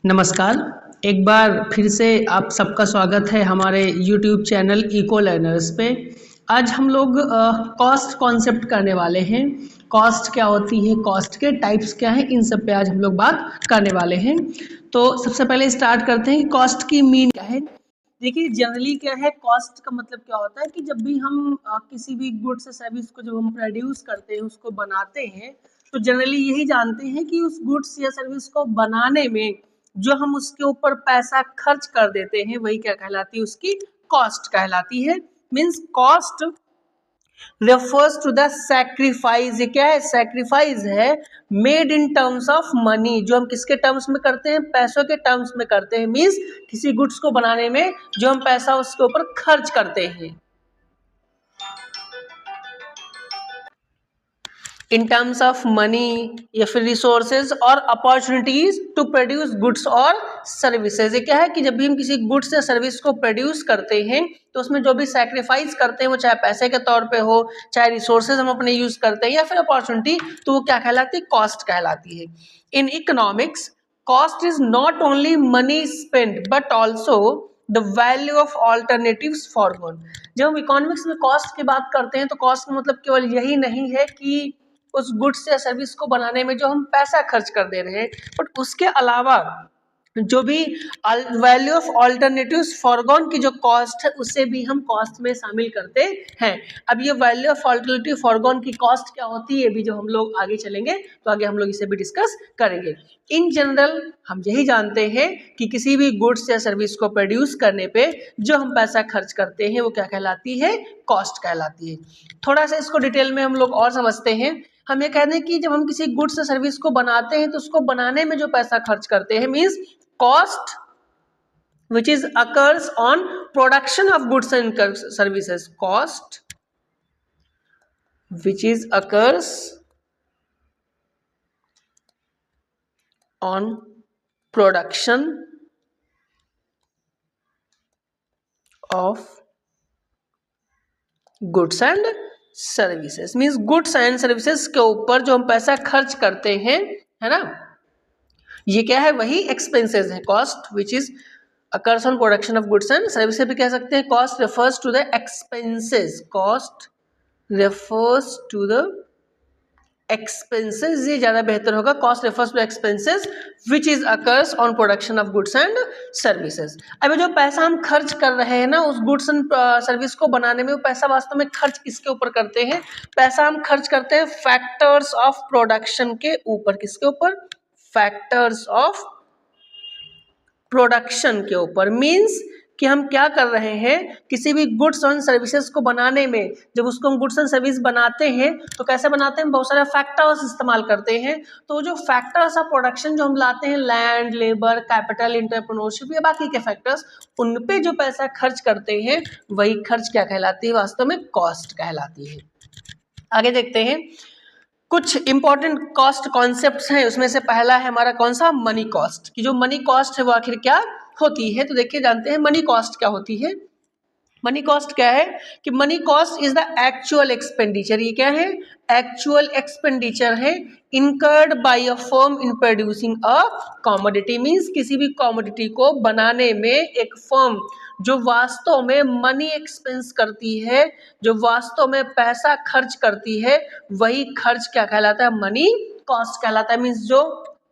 नमस्कार। एक बार फिर से आप सबका स्वागत है हमारे YouTube चैनल इको लर्नर्स पे। आज हम लोग कॉस्ट कॉन्सेप्ट करने वाले हैं। कॉस्ट क्या होती है, कॉस्ट के टाइप्स क्या हैं, इन सब पे आज हम लोग बात करने वाले हैं। तो सबसे पहले स्टार्ट करते हैं कि कॉस्ट की मीन क्या है। देखिए जनरली क्या है, कॉस्ट का मतलब क्या होता है कि जब भी हम किसी भी गुड्स या सर्विस को जब हम प्रोड्यूस करते हैं, उसको बनाते हैं, तो जनरली यही जानते हैं कि उस गुड्स या सर्विस को बनाने में जो हम उसके ऊपर पैसा खर्च कर देते हैं वही क्या कहलाती है, उसकी कॉस्ट कहलाती है। Means cost refers to the sacrifice. ये क्या है, सैक्रिफाइस है made in terms of money, जो हम किसके टर्म्स में करते हैं, पैसों के टर्म्स में करते हैं। मीन्स किसी गुड्स को बनाने में जो हम पैसा उसके ऊपर खर्च करते हैं इन टर्म्स ऑफ मनी या फिर रिसोर्सेज और अपॉर्चुनिटीज टू प्रोड्यूस गुड्स और सर्विसेज। ये क्या है कि जब भी हम किसी गुड्स या सर्विस को प्रोड्यूस करते हैं तो उसमें जो भी सैक्रिफाइस करते हैं, वो चाहे पैसे के तौर पे हो, चाहे रिसोर्सेज हम अपने यूज करते हैं या फिर अपॉर्चुनिटी, तो वो क्या कहलाती है, कॉस्ट कहलाती है। In economics cost is not only money spent but also the value of alternatives foregone. जब हम इकोनॉमिक्स में कॉस्ट की बात करते हैं तो कॉस्ट का मतलब केवल यही नहीं है कि उस गुड्स या सर्विस को बनाने में जो हम पैसा खर्च कर दे रहे हैं, बट उसके अलावा जो भी वैल्यू ऑफ ऑल्टरनेटिव्स फॉरगॉन की जो कॉस्ट है उसे भी हम कॉस्ट में शामिल करते हैं। अब ये वैल्यू ऑफ ऑल्टरनेटिव फॉरगॉन की कॉस्ट क्या होती है, भी जो हम लोग आगे चलेंगे तो आगे हम लोग इसे भी डिस्कस करेंगे। इन जनरल हम यही जानते हैं कि किसी भी गुड्स या सर्विस को प्रोड्यूस करने पे जो हम पैसा खर्च करते हैं वो क्या कहलाती है, कॉस्ट कहलाती है। थोड़ा सा इसको डिटेल में हम लोग और समझते हैं। हम ये कहते हैं कि जब हम किसी गुड्स या सर्विस को बनाते हैं तो उसको बनाने में जो पैसा खर्च करते हैं, means cost which is occurs on production of goods and services, cost which is occurs on production of goods and services, means goods and services के ऊपर जो हम पैसा खर्च करते हैं, है ना, ये क्या है, वही एक्सपेंसेस है। Cost which is occurs on production of goods and services भी कह सकते हैं। Cost refers to the expenses, cost refers to the expenses, ये ज्यादा बेहतर होगा। Cost refers to expenses which is occurs on production of goods and services. अभी जो पैसा हम खर्च कर रहे हैं ना उस गुड्स एंड सर्विस को बनाने में, वो पैसा वास्तव में खर्च किसके ऊपर करते हैं, पैसा हम खर्च करते हैं फैक्टर्स ऑफ प्रोडक्शन के ऊपर। किसके ऊपर, फैक्टर्स ऑफ प्रोडक्शन के ऊपर। मींस कि हम क्या कर रहे हैं, किसी भी गुड्स एंड सर्विसेज को बनाने में, जब उसको हम गुड्स एंड सर्विस बनाते हैं तो कैसे बनाते हैं, बहुत सारे फैक्टर्स इस्तेमाल करते हैं। तो जो फैक्टर्स ऑफ प्रोडक्शन जो हम लाते हैं, लैंड, लेबर, कैपिटल, एंटरप्रेन्योरशिप या बाकी के फैक्टर्स, उन पे जो पैसा खर्च करते हैं वही खर्च क्या कहलाती है, वास्तव में कॉस्ट कहलाती है। आगे देखते हैं, कुछ इंपॉर्टेंट कॉस्ट कॉन्सेप्ट्स हैं। उसमें से पहला है हमारा कौन सा, मनी कॉस्ट। कि जो मनी कॉस्ट है वो आखिर क्या होती है, तो देखिए जानते हैं मनी कॉस्ट क्या होती है। मनी कॉस्ट क्या है कि money cost is the actual expenditure. ये क्या है, एक्चुअल एक्सपेंडिचर है incurred by a firm in producing a commodity. Means किसी भी कमोडिटी को बनाने में एक फर्म जो वास्तव में मनी एक्सपेंस करती है, जो वास्तव में पैसा खर्च करती है, वही खर्च क्या कहलाता है, मनी कॉस्ट कहलाता है। मीन्स जो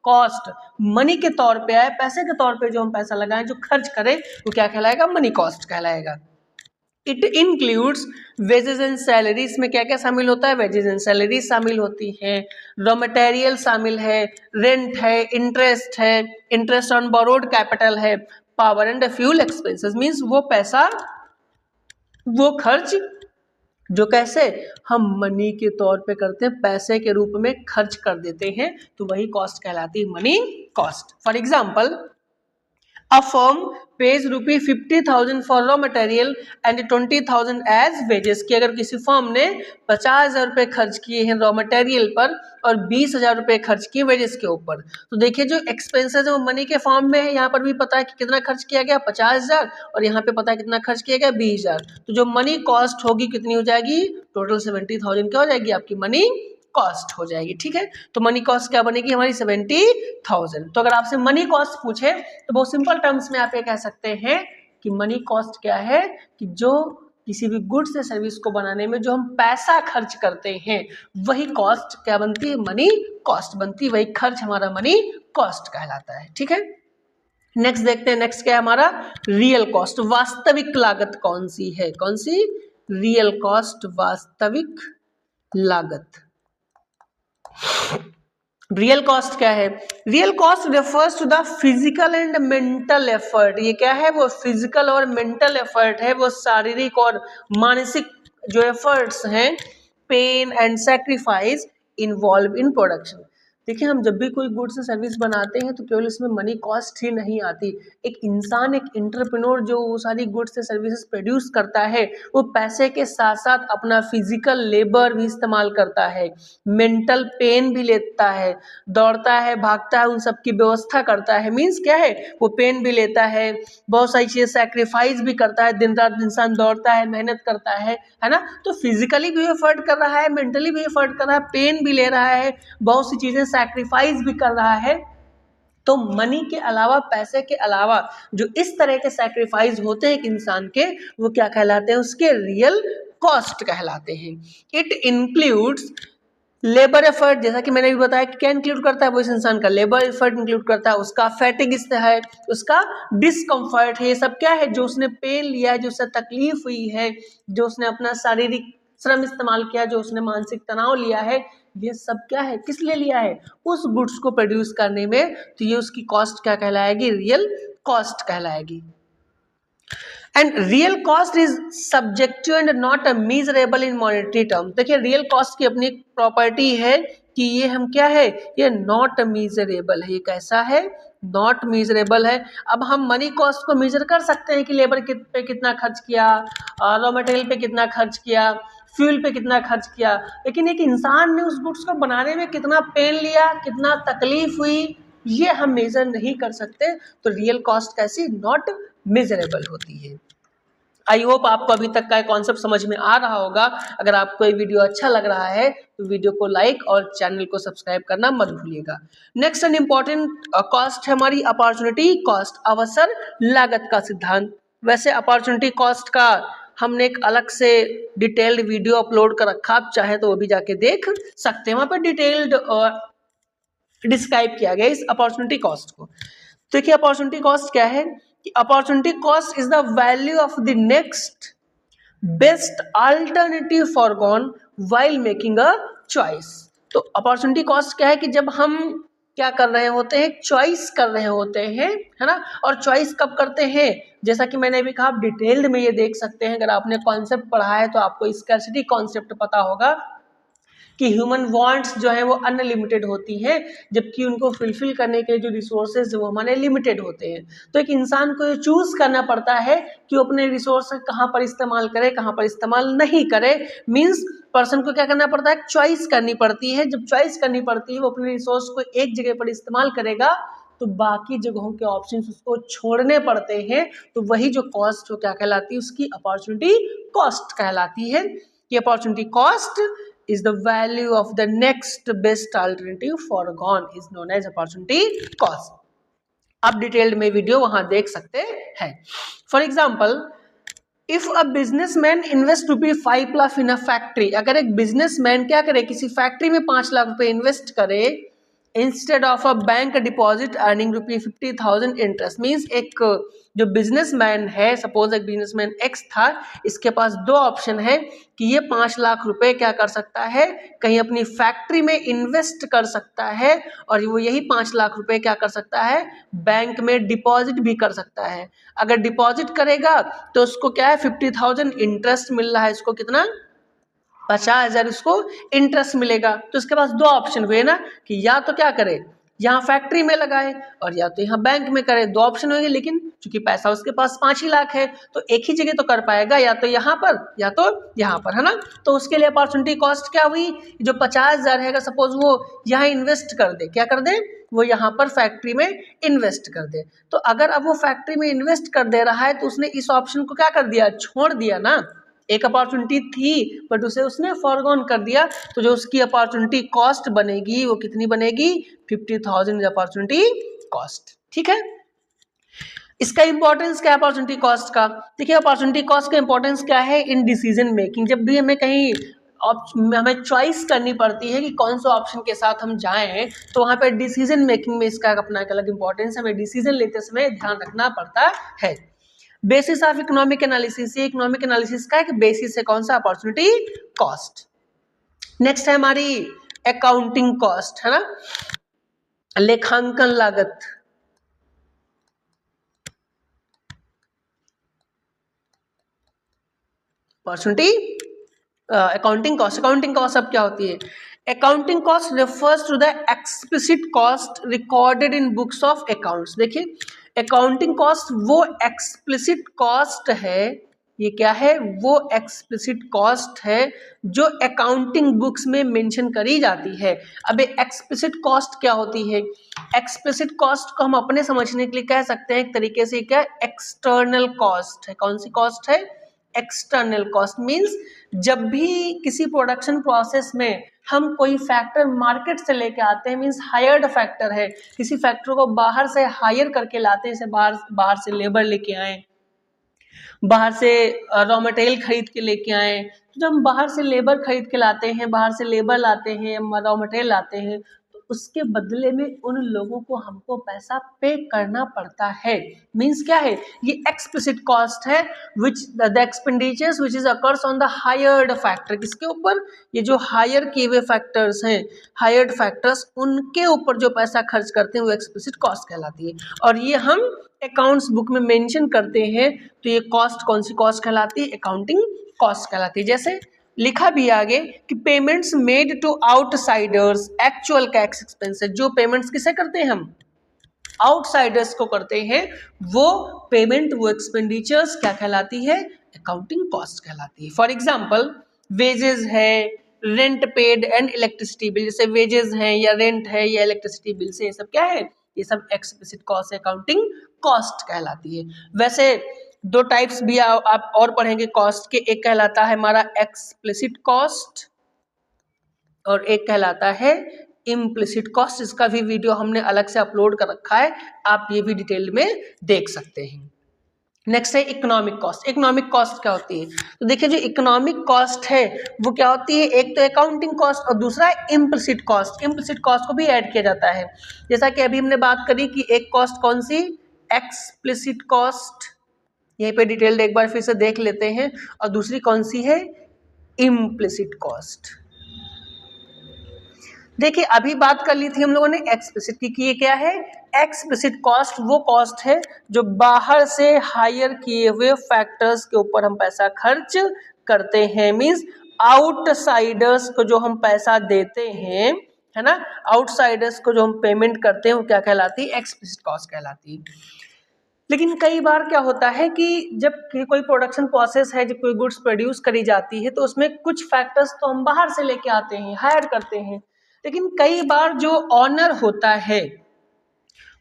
कॉस्ट मनी के तौर पे आए, पैसे के तौर पे जो हम पैसा लगाएं, जो खर्च करें, वो क्या कहलाएगा, मनी कॉस्ट कहलाएगा। It includes wages and salaries. में क्या क्या शामिल होता है, वेजेस एंड सैलरीज शामिल होती हैं, रॉ मटेरियल शामिल है, रेंट है, इंटरेस्ट है, इंटरेस्ट ऑन बोरोड कैपिटल है, power and fuel expenses. Means वो पैसा, वो खर्च जो कैसे हम मनी के तौर पे करते हैं, पैसे के रूप में खर्च कर देते हैं, तो वही कॉस्ट कहलाती है, money cost. For example, a firm pays ₹50,000 for raw material and 20,000 as wages। कि अगर किसी फर्म ने 50,000 रुपए खर्च किए हैं रॉ मटेरियल पर और 20,000 रुपए खर्च किए वेजेस के ऊपर, तो देखिए जो एक्सपेंसेस है वो मनी के फॉर्म में है। यहाँ पर भी पता है कि कितना खर्च किया गया, 50,000, और यहाँ पे पता है कितना खर्च किया गया, 20,000। तो जो मनी कॉस्ट होगी कितनी हो जाएगी, टोटल 70,000 क्या हो जाएगी आपकी मनी कॉस्ट हो जाएगी। ठीक है, तो मनी कॉस्ट क्या बनेगी हमारी 70,000। तो अगर आपसे मनी कॉस्ट पूछे तो बहुत सिंपल टर्म्स में आप ये कह सकते हैं कि मनी कॉस्ट क्या है कि जो किसी भी गुड्स या सर्विस को बनाने में जो हम पैसा खर्च करते हैं वही कॉस्ट क्या बनती है, मनी कॉस्ट बनती है, वही खर्च हमारा मनी कॉस्ट कहलाता है। ठीक है, नेक्स्ट देखते हैं, नेक्स्ट क्या है हमारा रियल कॉस्ट। वास्तविक लागत कौन सी है, कौन सी, रियल कॉस्ट, वास्तविक लागत। रियल कॉस्ट क्या है, real cost refers to the physical and mental effort. ये क्या है, वो फिजिकल और मेंटल एफर्ट है, वो शारीरिक और मानसिक जो एफर्ट्स हैं, pain and sacrifice involve in production. देखिए हम जब भी कोई गुड्स सर्विस बनाते हैं तो केवल इसमें मनी कॉस्ट ही नहीं आती, एक इंसान, एक एंटरप्रेन्योर जो वो सारी गुड्स सर्विसेज प्रोड्यूस करता है वो पैसे के साथ साथ अपना फिजिकल लेबर भी इस्तेमाल करता है, मेंटल पेन भी लेता है, दौड़ता है, भागता है, उन सब की व्यवस्था करता है। मीन्स क्या है, वो पेन भी लेता है, बहुत सारी चीज़ें सैक्रिफाइस भी करता है, दिन रात इंसान दौड़ता है, मेहनत करता है ना। तो फिजिकली भी एफर्ट कर रहा है, मेंटली भी एफर्ट कर रहा है, पेन भी ले रहा है, बहुत सी चीज़ें सैक्रिफाइस भी कर रहा है। तो मनी के अलावा, पैसे के अलावा जो इस तरह के सैक्रिफाइस होते हैं एक इंसान के, वो क्या कहलाते हैं, उसके रियल कॉस्ट कहलाते हैं। इट इंक्लूड्स लेबर एफर्ट, जैसा कि मैंने भी बताया कि क्या इंक्लूड करता है, वो इस इंसान का लेबर एफर्ट इंक्लूड करता है, उसका फैटिग है, उसका डिस्कम्फर्ट है, ये सब क्या है, जो उसने पेन लिया है, जो उससे तकलीफ हुई है, जो उसने अपना शारीरिक श्रम इस्तेमाल किया, जो उसने मानसिक तनाव लिया है, ये सब क्या है, किस लिए लिया है, उस गुड्स को प्रोड्यूस करने में। तो ये उसकी कॉस्ट क्या कहलाएगी, रियल कॉस्ट कहलाएगी। And real cost is subjective and not a measurable in monetary term. देखिए रियल कॉस्ट की अपनी प्रॉपर्टी है कि ये हम क्या है, ये नॉट मीजरेबल है। ये कैसा है, नॉट मीजरेबल है। अब हम मनी कॉस्ट को मेजर कर सकते हैं कि लेबर पे कितना खर्च किया, रॉ मटेरियल पे कितना खर्च किया, फ्यूल पे कितना खर्च किया, लेकिन एक इंसान ने उस गुड्स को बनाने में कितना पेन लिया, कितना तकलीफ हुई, ये हम मेजर नहीं कर सकते। तो रियल कॉस्ट कैसी, नॉट मेजरेबल होती है। आई होप आपको अभी तक का कॉन्सेप्ट समझ में आ रहा होगा। अगर आपको ये वीडियो अच्छा लग रहा है तो वीडियो को लाइक और चैनल को सब्सक्राइब करना मत भूलिएगा। नेक्स्ट एंड इम्पॉर्टेंट कॉस्ट है हमारी अपॉर्चुनिटी कॉस्ट, अवसर लागत का सिद्धांत। वैसे अपॉर्चुनिटी कॉस्ट का हमने एक अलग से डिटेल्ड वीडियो अपलोड कर रखा, आप चाहे तो वो भी जाके देख सकते हैं, वहाँ पर डिटेल्ड डिस्क्राइब किया गया इस अपॉर्चुनिटी कॉस्ट को। देखिए अपॉर्चुनिटी कॉस्ट क्या है, opportunity cost is the value of the next best alternative foregone while making a choice. तो अपॉर्चुनिटी कॉस्ट क्या है कि जब हम क्या कर रहे होते हैं, चॉइस कर रहे होते हैं, है ना। और चॉइस कब करते हैं, जैसा कि मैंने अभी कहा, आप डिटेल्ड में ये देख सकते हैं। अगर आपने कॉन्सेप्ट पढ़ा है तो आपको स्कैर्सिटी कॉन्सेप्ट पता होगा कि ह्यूमन वांट्स जो है वो अनलिमिटेड होती हैं, जबकि उनको फुलफिल करने के जो रिसोर्सेज वो हमारे लिमिटेड होते हैं। तो एक इंसान को ये चूज करना पड़ता है कि वो अपने रिसोर्स कहाँ पर इस्तेमाल करे, कहाँ पर इस्तेमाल नहीं करे। मीन्स पर्सन को क्या करना पड़ता है, चॉइस करनी पड़ती है। जब चॉइस करनी पड़ती है, वो अपने रिसोर्स को एक जगह पर इस्तेमाल करेगा तो बाकी जगहों के ऑप्शंस उसको छोड़ने पड़ते हैं। तो वही जो कॉस्ट हो क्या कहलाती है, उसकी अपॉर्चुनिटी कॉस्ट कहलाती है। ये opportunity cost is the value of the next best alternative foregone is known as opportunity cost. आप डिटेल्ड में वीडियो वहां देख सकते हैं। For example, if a businessman invest ₹5 lakh in a factory, अगर एक बिजनेसमैन क्या करे, किसी फैक्ट्री में 5 लाख रुपए इन्वेस्ट करे, instead of a bank deposit earning ₹50,000 interest. Means एक जो बिजनेसमैन है, सपोज एक बिजनेसमैन एक्स था, इसके पास दो ऑप्शन है कि ये 5 लाख रुपए क्या कर सकता है, कहीं अपनी फैक्ट्री में इन्वेस्ट कर सकता है, और वो यही 5 लाख रुपए क्या कर सकता है, बैंक में डिपॉजिट भी कर सकता है। अगर डिपॉजिट करेगा तो उसको क्या है, 50,000 इंटरेस्ट मिल रहा है, इसको कितना, 50,000 उसको इंटरेस्ट मिलेगा। तो उसके पास दो ऑप्शन हुए ना, कि या तो क्या करे, यहाँ फैक्ट्री में लगाए, और या तो यहाँ बैंक में करे। दो ऑप्शन होंगे, लेकिन चूंकि पैसा उसके पास 5 ही लाख है तो एक ही जगह तो कर पाएगा, या तो यहाँ पर या तो यहाँ पर, है ना। तो उसके लिए अपॉर्चुनिटी कॉस्ट क्या हुई, जो 50,000 है, सपोज वो यहाँ इन्वेस्ट कर दे, क्या कर दे, वो यहाँ पर फैक्ट्री में इन्वेस्ट कर दे। तो अगर अब वो फैक्ट्री में इन्वेस्ट कर दे रहा है तो उसने इस ऑप्शन को क्या कर दिया, छोड़ दिया ना। एक अपॉर्चुनिटी थी बट उसे उसने फॉरगॉन कर दिया, तो जो उसकी अपॉर्चुनिटी कॉस्ट बनेगी वो कितनी बनेगी, 50,000 अपॉर्चुनिटी कॉस्ट। ठीक है, इसका इंपॉर्टेंस क्या है अपॉर्चुनिटी कॉस्ट का? देखिए अपॉर्चुनिटी कॉस्ट का इंपॉर्टेंस क्या है इन डिसीजन मेकिंग। जब भी हमें कहीं हमें चॉइस करनी पड़ती है कि कौन सा ऑप्शन के साथ हम जाएं, तो वहां पे डिसीजन मेकिंग में इसका अपना एक अलग इंपॉर्टेंस है, हमें डिसीजन लेते समय ध्यान रखना पड़ता है। बेसिस ऑफ इकोनॉमिक एनालिसिस, ये इकोनॉमिक एनालिसिस का एक बेसिस है, कौन सा, अपॉर्चुनिटी कॉस्ट। नेक्स्ट है हमारी अकाउंटिंग कॉस्ट, है ना, लेखांकन लागत। Opportunity accounting cost. Accounting cost अब क्या होती है? Accounting cost refers to the explicit cost recorded in books of accounts. देखिए अकाउंटिंग कॉस्ट वो एक्सप्लिसिट कॉस्ट है, ये क्या है, वो एक्सप्लिसिट कॉस्ट है जो अकाउंटिंग बुक्स में मेंशन करी जाती है। अब एक्सप्लिसिट कॉस्ट क्या होती है? एक्सप्लिसिट कॉस्ट को हम अपने समझने के लिए कह सकते हैं एक तरीके से, क्या, एक्सटर्नल कॉस्ट है। कौन सी कॉस्ट है? External cost. मीन्स जब भी किसी प्रोडक्शन प्रोसेस में हम कोई फैक्टर मार्केट से लेके आते हैं, मीन्स हायर्ड फैक्टर है, किसी फैक्टर को बाहर से हायर करके लाते हैं, जैसे बाहर से लेबर लेके आए, बाहर से रॉ मटेरियल खरीद के लेके आए, तो जब हम बाहर से लेबर खरीद के लाते हैं, बाहर से लेबर लाते हैं, रॉ मटेरियल लाते हैं, तो उसके बदले में उन लोगों को हमको पैसा पे करना पड़ता है। मीन्स क्या है, ये एक्सप्लिसिट कॉस्ट है which the expenditures which is occurs on the hired factor. किसके ऊपर? ये जो हायर किए हुए फैक्टर्स हैं, हायर्ड फैक्टर्स, उनके ऊपर जो पैसा खर्च करते हैं वो एक्सप्लिसिट कॉस्ट कहलाती है। और ये हम अकाउंट्स बुक में मेंशन करते हैं, तो ये कॉस्ट कौन सी कॉस्ट कहलाती है? अकाउंटिंग कॉस्ट कहलाती है। जैसे लिखा भी आगे कि payments made to outsiders actual cash expenses, जो पेमेंट्स किसे करते हैं हम? आउटसाइडर्स को करते हैं, वो पेमेंट, वो एक्सपेंडिचर्स क्या कहलाती है? अकाउंटिंग कॉस्ट कहलाती है। फॉर एग्जाम्पल वेजेस है, rent paid and electricity bill, जैसे वेजेस हैं या रेंट है या इलेक्ट्रिसिटी बिल से, ये सब क्या है? ये सब एक्सप्लिसिट कॉस्ट अकाउंटिंग कॉस्ट कहलाती है। वैसे दो टाइप्स भी आप और पढ़ेंगे कॉस्ट के, एक कहलाता है हमारा एक्सप्लिसिट कॉस्ट और एक कहलाता है इम्प्लिसिट कॉस्ट। इसका भी वीडियो हमने अलग से अपलोड कर रखा है, आप ये भी डिटेल में देख सकते हैं। नेक्स्ट है इकोनॉमिक कॉस्ट। इकोनॉमिक कॉस्ट क्या होती है? तो देखिए जो इकोनॉमिक कॉस्ट है वो क्या होती है, एक तो अकाउंटिंग कॉस्ट और दूसरा है इम्प्लिसिट कॉस्ट। इम्प्लिसिट कॉस्ट को भी ऐड किया जाता है, जैसा कि अभी हमने बात करी कि एक कॉस्ट कौन सी, एक्सप्लिसिट कॉस्ट, यहीं पे डिटेल्ड एक बार फिर से देख लेते हैं, और दूसरी कौन सी है, इम्प्लिसिट कॉस्ट। देखिए अभी बात कर ली थी हम लोगों ने एक्सप्लिसिट की, ये क्या है, एक्सप्लिसिट कॉस्ट वो कॉस्ट है जो बाहर से हायर किए हुए फैक्टर्स के ऊपर हम पैसा खर्च करते हैं। मींस आउटसाइडर्स को जो हम पैसा देते हैं, है ना, आउटसाइडर्स को जो हम पेमेंट करते हैं वो क्या कहलाती है, एक्सप्लिसिट कॉस्ट कहलाती है। लेकिन कई बार क्या होता है कि जब कोई प्रोडक्शन प्रोसेस है, जब कोई गुड्स प्रोड्यूस करी जाती है, तो उसमें कुछ फैक्टर्स तो हम बाहर से लेके आते हैं, हायर करते हैं, लेकिन कई बार जो ऑनर होता है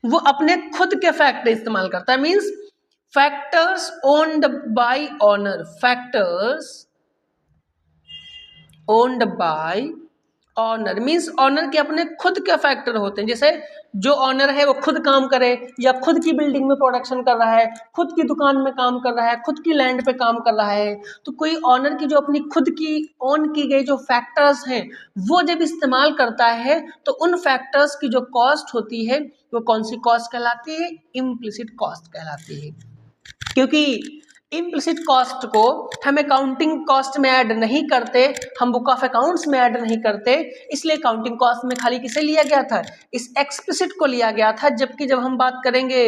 वो अपने खुद के फैक्टर इस्तेमाल करता है। Means factors owned by owner, factors owned by owner, means owner के अपने खुद के फैक्टर होते हैं। जैसे जो ऑनर है वो खुद काम करे या खुद की बिल्डिंग में प्रोडक्शन कर रहा है, खुद की दुकान में काम कर रहा है, खुद की लैंड पे काम कर रहा है, तो कोई ऑनर की जो अपनी खुद की ओन की गई जो फैक्टर्स हैं वो जब इस्तेमाल करता है, तो उन फैक्टर्स की जो कॉस्ट होती है वो कौन सी कॉस्ट कहलाती है, इम्प्लिसिट कॉस्ट कहलाती है। क्योंकि इम्प्लिसिट कॉस्ट को हम अकाउंटिंग कॉस्ट में ऐड नहीं करते, हम बुक ऑफ अकाउंट्स में ऐड नहीं करते, इसलिए अकाउंटिंग कॉस्ट में खाली किसे लिया गया था, इस एक्सप्लिसिट को लिया गया था। जबकि जब हम बात करेंगे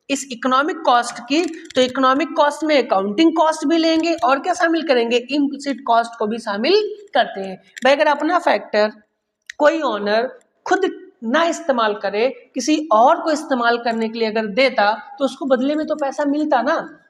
इस इकोनॉमिक कॉस्ट की, तो इकोनॉमिक कॉस्ट में अकाउंटिंग कॉस्ट भी लेंगे और क्या शामिल करेंगे, इम्प्लिसिट कॉस्ट को भी शामिल करते हैं। भाई अगर अपना फैक्टर कोई ऑनर खुद ना इस्तेमाल करे, किसी और को इस्तेमाल करने के लिए अगर देता, तो उसको बदले में तो पैसा मिलता ना,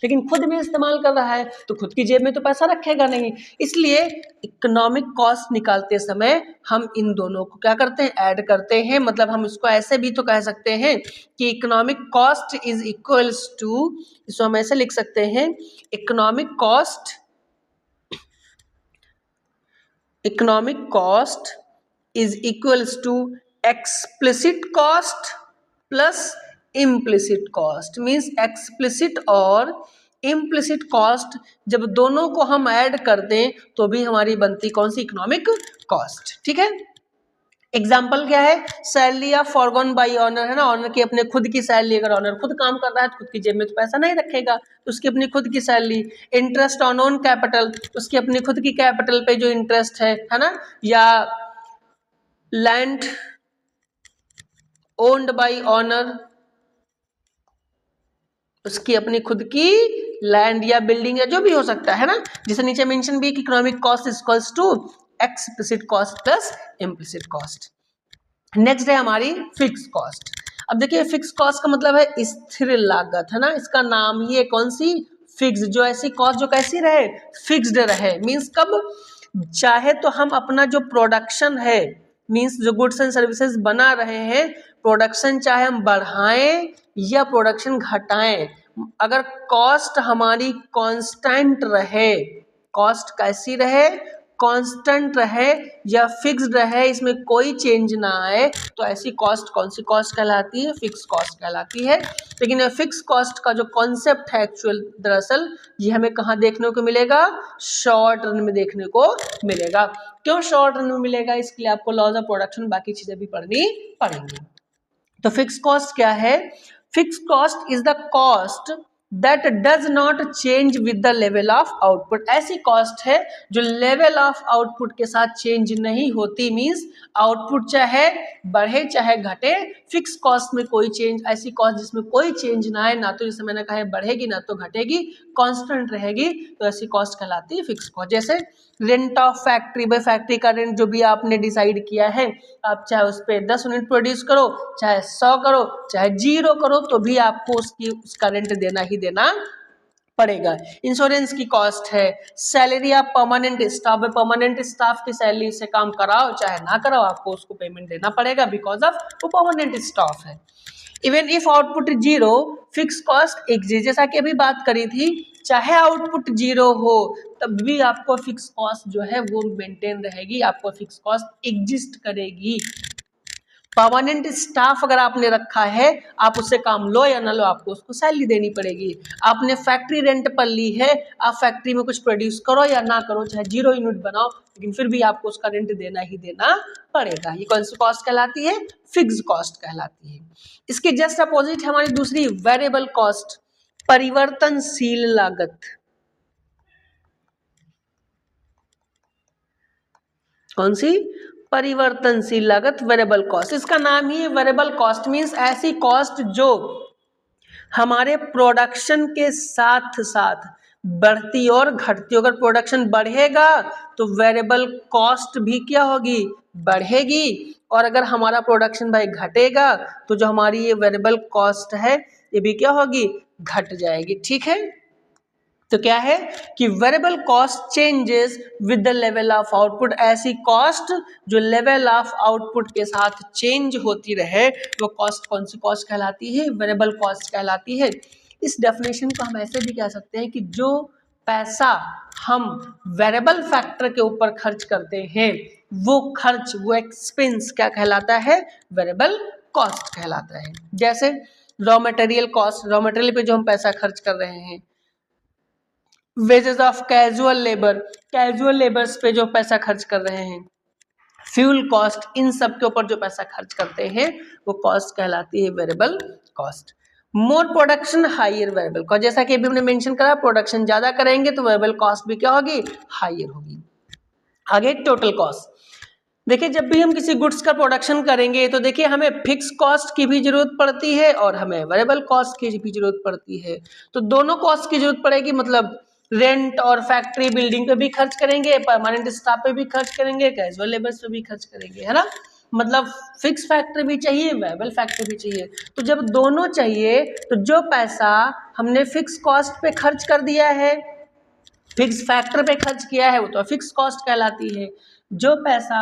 लेकिन खुद भी इस्तेमाल कर रहा है तो खुद की जेब में तो पैसा रखेगा नहीं। इसलिए इकोनॉमिक कॉस्ट निकालते समय हम इन दोनों को क्या करते हैं, ऐड करते हैं। मतलब हम इसको ऐसे भी तो कह सकते हैं कि economic cost is equals to, इसको हम ऐसे लिख सकते हैं, economic cost economic cost is equals to explicit cost plus implicit cost. Means explicit और इम्प्लिसिट कॉस्ट जब दोनों को हम ऐड कर दें तो भी हमारी बनती कौन सी? Economic cost. ठीक है, एग्जाम्पल क्या है? Salary of forgone by owner है ना, ऑनर की अपने खुद की सैलरी, अगर ऑनर खुद काम कर रहा है तो खुद की जेब में तो पैसा नहीं रखेगा, तो उसकी अपनी खुद की salary. Interest on own capital, उसकी अपनी खुद की कैपिटल पे जो इंटरेस्ट है ना, या लैंड ओन्ड बाई ऑनर, उसकी अपनी खुद की लैंड या बिल्डिंग या जो भी हो सकता है ना, जिसे नीचे मेंशन भी कि economic cost is equals to explicit cost plus implicit cost. Next है हमारी फिक्स कॉस्ट। अब देखिए फिक्स कॉस्ट का मतलब है स्थिर लागत है ना, इसका नाम ही है कौन सी? फिक्स। जो ऐसी कॉस्ट जो कैसी रहे? फिक्स्ड रहे। मीन्स कब? चाहे तो हम अपना जो प्रोडक्शन है, मीन्स जो गुड्स एंड सर्विसेज बना रहे हैं, प्रोडक्शन चाहे हम बढ़ाएं या प्रोडक्शन घटाएं, अगर कॉस्ट हमारी कांस्टेंट रहे, कॉस्ट कैसी रहे? कांस्टेंट रहे या फिक्स्ड रहे, इसमें कोई चेंज ना आए, तो ऐसी कॉस्ट कौन सी कॉस्ट कहलाती है? फिक्स कॉस्ट कहलाती है। लेकिन फिक्स कॉस्ट का जो कॉन्सेप्ट है एक्चुअल दरअसल ये हमें कहाँ देखने को मिलेगा? शॉर्ट रन में देखने को मिलेगा। क्यों शॉर्ट रन में मिलेगा? इसके लिए आपको लॉज ऑफ प्रोडक्शन बाकी चीजें भी पढ़नी पड़ेंगी। तो फिक्स कॉस्ट क्या है? Fix cost is the cost that does not change with the level of output. ऐसी कॉस्ट है जो लेवल ऑफ आउटपुट के साथ चेंज नहीं होती। मींस आउटपुट चाहे बढ़े चाहे घटे, फिक्स कॉस्ट में कोई चेंज, ऐसी कॉस्ट जिसमें कोई चेंज ना आए, ना तो जैसे मैंने कहा है बढ़ेगी ना तो घटेगी, कांस्टेंट रहेगी, तो ऐसी कॉस्ट कहलाती है फिक्स कॉस्ट। जैसे रेंट ऑफ फैक्ट्री, भाई फैक्ट्री का रेंट जो भी आपने डिसाइड किया है, आप चाहे उस पर 10 यूनिट प्रोड्यूस करो, चाहे 100 करो, चाहे 0 करो, तो भी आपको उसका रेंट देना ही देना पड़ेगा। इंश्योरेंस की कॉस्ट है, salary of permanent staff, permanent staff की सैलरी से काम कराओ चाहे ना कराओ, आपको उसको पेमेंट देना पड़ेगा बिकॉज ऑफ वो परमानेंट स्टाफ है। Even if output 0, fix cost exist, जैसा कि अभी बात करी थी, चाहे आउटपुट 0 हो तब भी आपको फिक्स कॉस्ट जो है वो मेंटेन रहेगी, आपको फिक्स कॉस्ट एग्जिस्ट करेगी। परमानेंट स्टाफ अगर आपने रखा है, आप उससे काम लो या ना लो, आपको उसको सैलरी देनी पड़ेगी। आपने फैक्ट्री रेंट पर ली है, आप फैक्ट्री में कुछ प्रोड्यूस करो या ना करो, चाहे 0 यूनिट बनाओ, लेकिन फिर भी आपको उसका रेंट देना ही देना पड़ेगा। ये कौन सी कॉस्ट कहलाती है? फिक्स कॉस्ट कहलाती है। इसके जस्ट अपोजिट है हमारी दूसरी वेरिएबल कॉस्ट, परिवर्तनशील लागत। कौन सी? परिवर्तनशील लागत, वेरिएबल कॉस्ट। इसका नाम ही है वेरिएबल कॉस्ट। मींस ऐसी कॉस्ट जो हमारे प्रोडक्शन के साथ साथ बढ़ती और घटती। अगर प्रोडक्शन बढ़ेगा तो वेरिएबल कॉस्ट भी क्या होगी? बढ़ेगी। और अगर हमारा प्रोडक्शन भाई घटेगा तो जो हमारी ये वेरिएबल कॉस्ट है ये भी क्या होगी? घट जाएगी। ठीक है, तो क्या है कि variable cost changes with the level of output. ऐसी कॉस्ट जो लेवल ऑफ आउटपुट के साथ चेंज होती रहे वो कॉस्ट कौन सी कॉस्ट कहलाती है? वेरिएबल कॉस्ट कहलाती है। इस डेफिनेशन को हम ऐसे भी कह सकते हैं कि जो पैसा हम वेरिएबल फैक्टर के ऊपर खर्च करते हैं वो खर्च, वो एक्सपेंस क्या कहलाता है? वेरिएबल कॉस्ट कहलाता है। जैसे raw material cost, raw material पे जो हम पैसा खर्च कर रहे हैं, wages of casual labour, casual labours पे जो पैसा खर्च कर रहे हैं, फ्यूल कॉस्ट, इन सब के ऊपर जो पैसा खर्च करते हैं वो कॉस्ट कहलाती है वेरिएबल कॉस्ट। मोर प्रोडक्शन हायर वेरिएबल कॉस्ट, जैसा कि अभी हमने मेंशन करा, प्रोडक्शन ज्यादा करेंगे तो वेरिएबल कॉस्ट भी क्या होगी? हायर होगी। आगे टोटल कॉस्ट। देखिए जब भी हम किसी गुड्स का प्रोडक्शन करेंगे तो देखिए हमें फिक्स कॉस्ट की भी जरूरत पड़ती है और हमें वेरिएबल कॉस्ट की भी जरूरत पड़ती है। तो दोनों कॉस्ट की जरूरत पड़ेगी, मतलब रेंट और फैक्ट्री बिल्डिंग पे भी खर्च करेंगे, परमानेंट स्टाफ पे भी खर्च करेंगे, कैजुअल लेबर्स पे भी खर्च करेंगे, है ना। मतलब फिक्स फैक्टर भी चाहिए, वेरिएबल फैक्टर भी चाहिए। तो जब दोनों चाहिए तो जो पैसा हमने फिक्स कॉस्ट पे खर्च कर दिया है, फिक्स फैक्टर पे खर्च किया है, वो तो फिक्स कॉस्ट कहलाती है। जो पैसा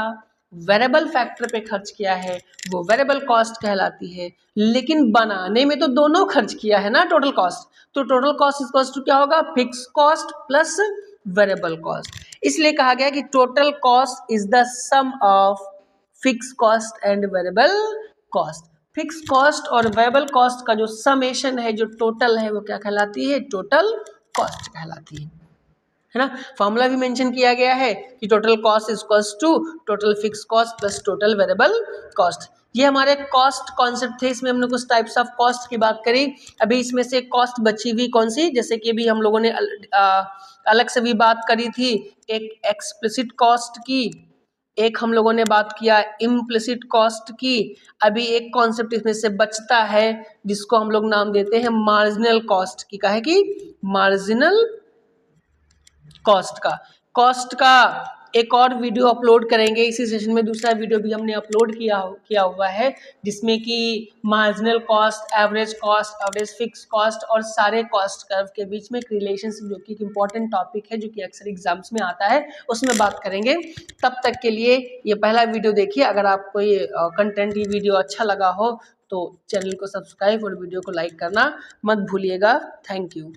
वेरिएबल फैक्टर पे खर्च किया है वो वेरिएबल कॉस्ट कहलाती है। लेकिन बनाने में तो दोनों खर्च किया है ना, टोटल कॉस्ट। तो टोटल कॉस्ट इक्वल्स टू क्या होगा? Fix cost plus variable cost. इसलिए कहा गया कि total cost is the sum of fix cost and variable cost. Fix cost और वेरिएबल कॉस्ट का जो समेशन है, जो टोटल है, वो क्या कहलाती है? टोटल कॉस्ट कहलाती है ना। फॉर्मूला भी मेंशन किया गया है कि total cost is equals to total fix cost plus total variable cost. ये हमारे कॉस्ट कॉन्सेप्ट थे, इसमें हमने कुछ टाइप्स ऑफ कॉस्ट की बात करी। अभी इसमें से कॉस्ट बची हुई कौन सी, जैसे कि अभी हम लोगों ने अलग से भी बात करी थी, एक एक्सप्लिसिट कॉस्ट की, एक हम लोगों ने बात किया इम्प्लिसिट कॉस्ट की। अभी एक कॉन्सेप्ट इसमें से बचता है जिसको हम लोग नाम देते हैं मार्जिनल कॉस्ट की। कहा है कि मार्जिनल कॉस्ट का एक और वीडियो अपलोड करेंगे इसी सेशन में। दूसरा वीडियो भी हमने अपलोड किया हुआ है जिसमें कि marginal cost, average fix cost और सारे कॉस्ट कर्व के बीच में एक रिलेशनशिप, जो कि एक इम्पॉर्टेंट टॉपिक है, जो कि अक्सर एग्जाम्स में आता है, उसमें बात करेंगे। तब तक के लिए ये पहला वीडियो देखिए। अगर आपको ये कंटेंट, ये वीडियो अच्छा लगा हो तो चैनल को सब्सक्राइब और वीडियो को लाइक करना मत भूलिएगा। Thank you.